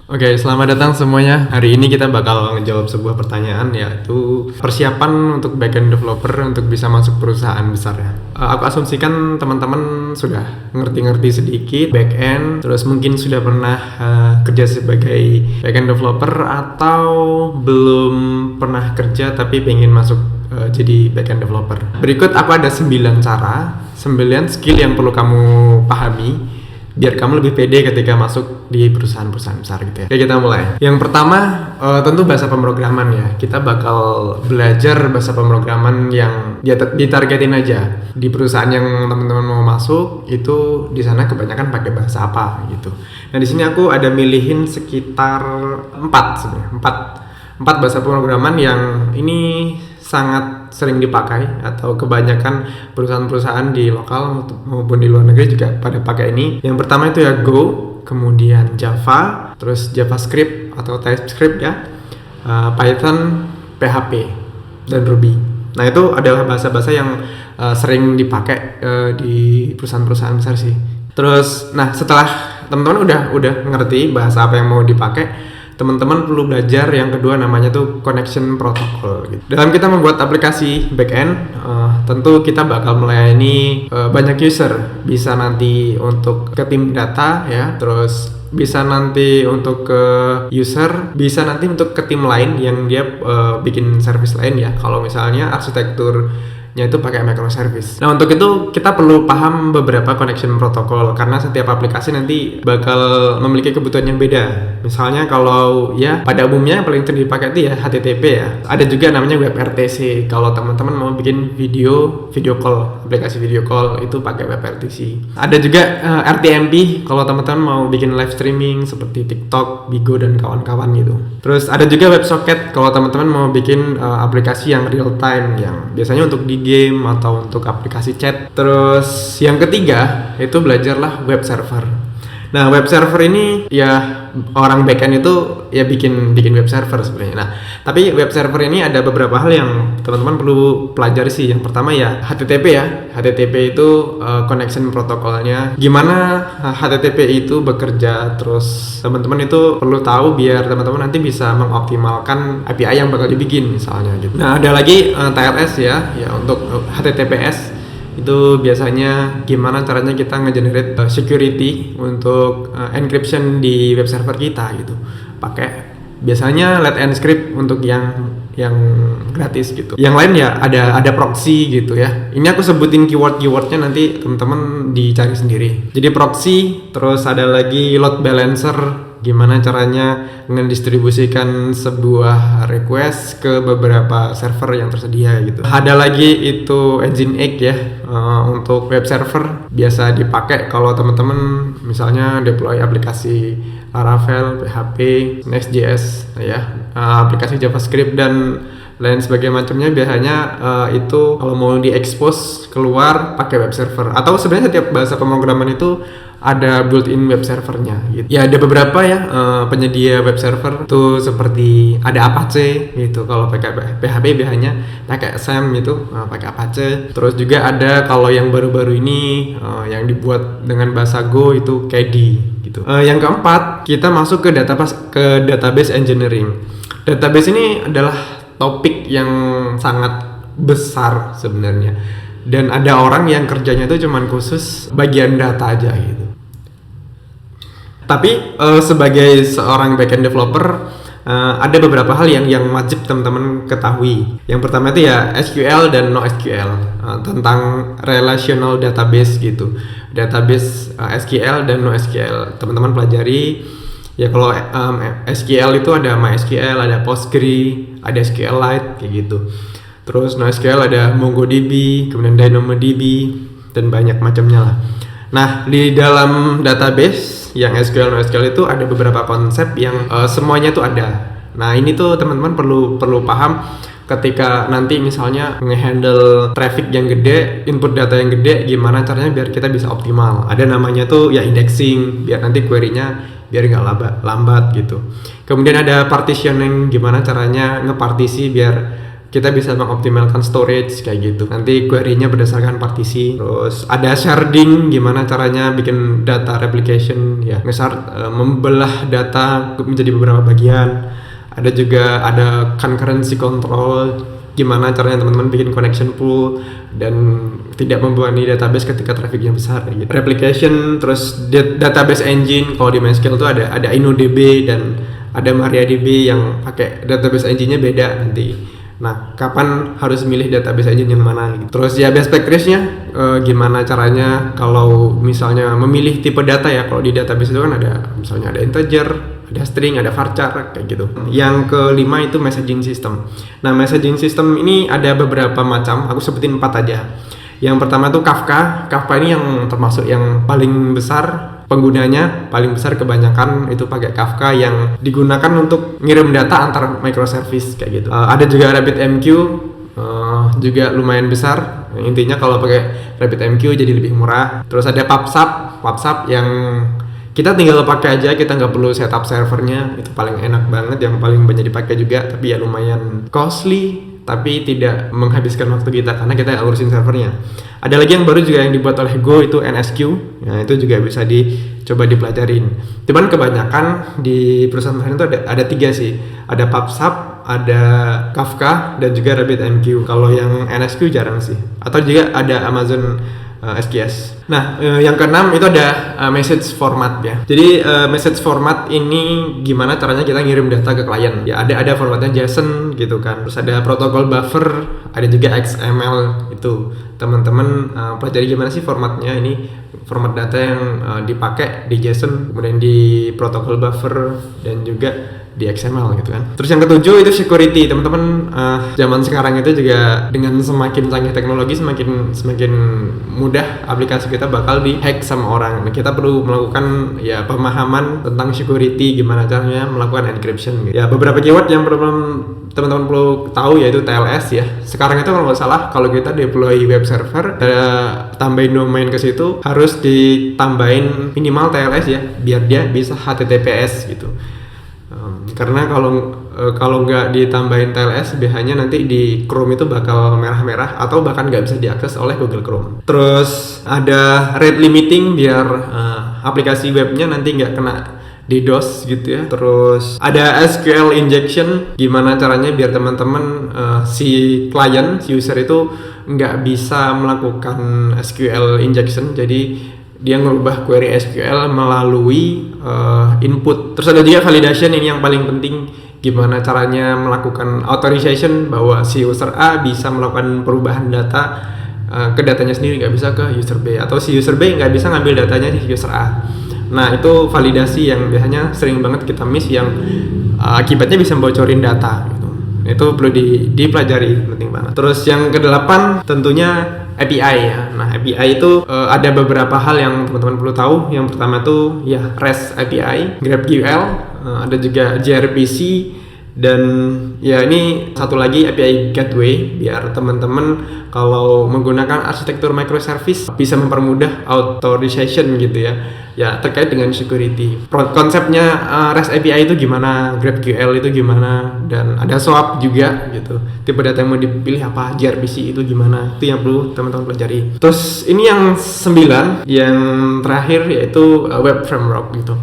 Oke, selamat datang semuanya. Hari ini kita bakal ngejawab sebuah pertanyaan, yaitu persiapan untuk backend developer untuk bisa masuk perusahaan besar ya. Aku asumsikan teman-teman sudah ngerti-ngerti sedikit backend, terus mungkin sudah pernah kerja sebagai backend developer atau belum pernah kerja tapi pengen masuk jadi backend developer. Berikut aku ada 9 skill yang perlu kamu pahami biar kamu lebih pede ketika masuk di perusahaan-perusahaan besar gitu ya. Oke, kita mulai. Yang pertama tentu bahasa pemrograman ya. Kita bakal belajar bahasa pemrograman yang ditargetin aja. Di perusahaan yang teman-teman mau masuk itu di sana kebanyakan pakai bahasa apa gitu. Nah, di sini aku ada milihin sekitar 4 sebenarnya. 4 bahasa pemrograman yang ini sangat sering dipakai atau kebanyakan perusahaan-perusahaan di lokal maupun di luar negeri juga pada pakai ini. Yang pertama itu ya Go, kemudian Java, terus JavaScript atau TypeScript ya, Python, PHP, dan Ruby. Nah, itu adalah bahasa-bahasa yang sering dipakai di perusahaan-perusahaan besar sih. Terus, nah setelah teman-teman udah ngerti bahasa apa yang mau dipakai, teman-teman perlu belajar yang kedua, namanya tuh connection protocol gitu. Dalam kita membuat aplikasi backend, tentu kita bakal melayani banyak user, bisa nanti untuk ke tim data ya, terus bisa nanti untuk ke user, bisa nanti untuk ke tim lain yang dia bikin service lain ya. Kalau misalnya arsitekturnya itu pakai microservice. Nah, untuk itu kita perlu paham beberapa connection protocol karena setiap aplikasi nanti bakal memiliki kebutuhan yang beda. Misalnya kalau ya pada umumnya yang paling sering dipakai itu ya HTTP ya. Ada juga namanya WebRTC. Kalau teman-teman mau bikin video call, aplikasi video call itu pakai WebRTC. Ada juga RTMP kalau teman-teman mau bikin live streaming seperti TikTok, Bigo dan kawan-kawan gitu. Terus ada juga WebSocket kalau teman-teman mau bikin aplikasi yang real time yang biasanya untuk di game atau untuk aplikasi chat. Terus yang ketiga itu belajarlah web server. Nah, web server ini ya orang backend itu ya bikin web server sebenarnya. Nah, tapi web server ini ada beberapa hal yang teman-teman perlu pelajari sih. Yang pertama ya HTTP ya. HTTP itu connection protokolnya. Gimana HTTP itu bekerja, terus teman-teman itu perlu tahu biar teman-teman nanti bisa mengoptimalkan API yang bakal dibikin misalnya gitu. Nah, ada lagi TLS ya untuk HTTPS. Itu biasanya gimana caranya kita nge-generate security untuk encryption di web server kita gitu. Pakai biasanya let encrypt untuk yang gratis gitu. Yang lain ya ada proxy gitu ya. Ini aku sebutin keywordnya, nanti teman-teman dicari sendiri. Jadi proxy, terus ada lagi load balancer, gimana caranya mendistribusikan sebuah request ke beberapa server yang tersedia gitu. Ada lagi itu Nginx ya, untuk web server biasa dipakai kalau teman-teman misalnya deploy aplikasi Laravel, PHP, Next.js ya, aplikasi JavaScript dan lain sebagainya macamnya. Biasanya itu kalau mau diekspos keluar pakai web server, atau sebenarnya setiap bahasa pemrograman itu ada built-in web servernya gitu. Ya ada beberapa ya penyedia web server tuh, seperti ada Apache gitu. Kalau pakai PHP biasanya pakai SAM itu pakai Apache. Terus juga ada kalau yang baru-baru ini yang dibuat dengan bahasa Go itu KD gitu. Yang keempat, kita masuk ke database engineering. Database ini adalah topik yang sangat besar sebenarnya, dan ada orang yang kerjanya itu cuman khusus bagian data aja gitu. Tapi sebagai seorang backend developer ada beberapa hal yang wajib teman-teman ketahui. Yang pertama itu ya SQL dan NoSQL, tentang relational database gitu. Database SQL dan NoSQL teman-teman pelajari. Ya kalau SQL itu ada MySQL, ada Postgre, ada SQLite kayak gitu. Terus NoSQL ada MongoDB, kemudian DynamoDB dan banyak macamnya lah. Nah, di dalam database yang SQL NoSQL itu ada beberapa konsep yang semuanya tuh ada. Nah, ini tuh teman-teman perlu paham ketika nanti misalnya nge-handle traffic yang gede, input data yang gede, gimana caranya biar kita bisa optimal. Ada namanya tuh ya indexing, biar nanti query-nya biar nggak lambat gitu. Kemudian ada partitioning, gimana caranya ngepartisi biar kita bisa mengoptimalkan storage kayak gitu. Nanti query-nya berdasarkan partisi. Terus ada sharding, gimana caranya bikin data replication ya, membelah data menjadi beberapa bagian. Ada juga ada concurrency control, gimana caranya teman-teman bikin connection pool dan tidak membebani database ketika trafficnya besar gitu. Replication, terus database engine. Kalau di MySQL itu ada InnoDB dan ada MariaDB yang pakai database engine-nya beda nanti. Nah, kapan harus milih database engine yang mana gitu. Terus ya best practice-nya gimana caranya kalau misalnya memilih tipe data ya. Kalau di database itu kan ada misalnya ada integer, ada string, ada varchar kayak gitu. Yang kelima itu messaging system. Nah, messaging system ini ada beberapa macam, aku sebutin 4 aja. Yang pertama tuh Kafka. Kafka ini yang termasuk yang paling besar penggunanya, paling besar kebanyakan itu pakai Kafka yang digunakan untuk ngirim data antar microservice kayak gitu. Ada juga RabbitMQ, juga lumayan besar. Intinya kalau pakai RabbitMQ jadi lebih murah. Terus ada PubSub yang kita tinggal pakai aja, kita nggak perlu setup servernya, itu paling enak banget, yang paling banyak dipakai juga, tapi ya lumayan costly, tapi tidak menghabiskan waktu kita karena kita urusin servernya. Ada lagi yang baru juga yang dibuat oleh Go, itu NSQ, ya itu juga bisa dicoba dipelajarin. Cuman kebanyakan di perusahaan lain itu ada 3 sih, ada PubSub, ada Kafka, dan juga RabbitMQ. Kalau yang NSQ jarang sih, atau juga ada Amazon SQS. Nah, yang keenam itu ada message format ya. Jadi message format ini gimana caranya kita ngirim data ke klien. Ya ada formatnya JSON gitu kan. Terus ada protokol buffer, ada juga XML itu. Teman-teman pelajari gimana sih formatnya ini, format data yang dipakai di JSON, kemudian di protokol buffer dan juga di XML gitu kan. Terus yang ketujuh itu security. Teman-teman zaman sekarang itu juga dengan semakin canggih teknologi, semakin mudah aplikasi kita bakal dihack sama orang. Nah, kita perlu melakukan ya pemahaman tentang security, gimana caranya melakukan encryption gitu. Ya beberapa keyword yang teman-teman perlu tahu yaitu TLS ya. Sekarang itu kalau nggak salah, kalau kita deploy web server, tambahin domain ke situ harus ditambahin minimal TLS ya, biar dia bisa HTTPS gitu. Karena kalau nggak ditambahin TLS, biasanya nanti di Chrome itu bakal merah-merah atau bahkan nggak bisa diakses oleh Google Chrome. Terus ada rate limiting biar aplikasi webnya nanti nggak kena DDoS gitu ya. Terus ada SQL injection, gimana caranya biar teman-teman si user itu nggak bisa melakukan SQL injection, jadi dia ngerubah query SQL melalui input. Terus ada juga validation, ini yang paling penting, gimana caranya melakukan authorization bahwa si user A bisa melakukan perubahan data ke datanya sendiri, nggak bisa ke user B, atau si user B nggak bisa ngambil datanya di user A. Nah, itu validasi yang biasanya sering banget kita miss, yang akibatnya bisa bocorin data gitu. Itu perlu dipelajari, penting banget. Terus yang ke-8 tentunya API ya. Nah, API itu ada beberapa hal yang teman-teman perlu tahu. Yang pertama tuh ya REST API, GraphQL, ada juga gRPC, dan ya ini satu lagi API Gateway, biar teman-teman kalau menggunakan arsitektur microservice bisa mempermudah authorization gitu ya. Ya terkait dengan security. Konsepnya REST API itu gimana, GraphQL itu gimana, dan ada SOAP juga gitu. Tipe data yang mau dipilih apa, gRPC itu gimana, itu yang perlu teman-teman pelajari. Terus ini yang 9, yang terakhir yaitu web framework gitu.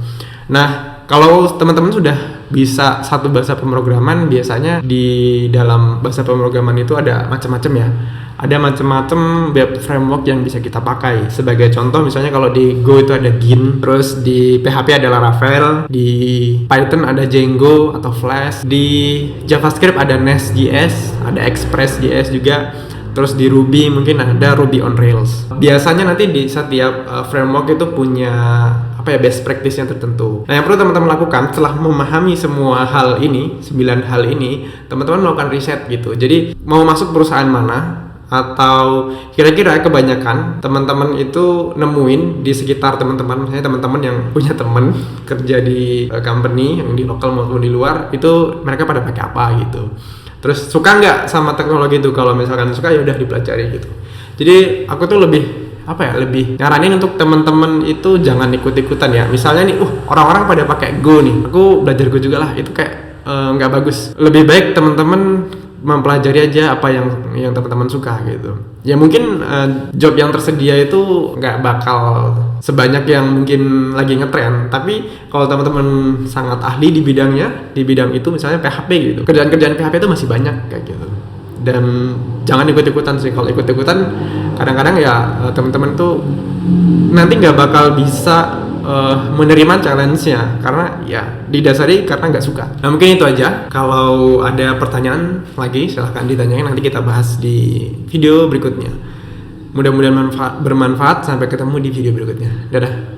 Nah, kalau teman-teman sudah bisa satu bahasa pemrograman, biasanya di dalam bahasa pemrograman itu ada macam-macam ya. Ada macam-macam web framework yang bisa kita pakai. Sebagai contoh, misalnya kalau di Go itu ada Gin, terus di PHP ada Laravel, di Python ada Django atau Flash, di JavaScript ada Nest.js, ada Express.js juga. Terus di Ruby mungkin ada Ruby on Rails. Biasanya nanti di setiap framework itu punya best practice yang tertentu. Nah, yang perlu teman-teman lakukan setelah memahami semua hal ini, 9 hal ini, teman-teman melakukan riset gitu. Jadi mau masuk perusahaan mana, atau kira-kira kebanyakan teman-teman itu nemuin di sekitar teman-teman, misalnya teman-teman yang punya teman kerja di company yang di lokal maupun di luar, itu mereka pada pakai apa gitu. Terus suka nggak sama teknologi itu? Kalau misalkan suka ya udah dipelajari gitu. Jadi aku tuh lebih nyaranin untuk teman-teman itu jangan ikut-ikutan ya. Misalnya nih, orang-orang pada pakai Go nih, aku belajar Go juga lah, itu kayak nggak bagus. Lebih baik teman-teman mempelajari aja apa yang teman-teman suka gitu. Ya mungkin job yang tersedia itu nggak bakal sebanyak yang mungkin lagi ngetren, tapi kalau teman-teman sangat ahli di bidangnya, di bidang itu misalnya PHP gitu, kerjaan-kerjaan PHP itu masih banyak kayak gitu. Dan jangan ikut-ikutan sih. Kalau ikut-ikutan kadang-kadang ya teman-teman tuh nanti nggak bakal bisa menerima challenge-nya karena ya didasari karena nggak suka. Nah mungkin itu aja. Kalau ada pertanyaan lagi silahkan ditanyain, nanti kita bahas di video berikutnya. Mudah-mudahan bermanfaat. Sampai ketemu di video berikutnya. Dadah.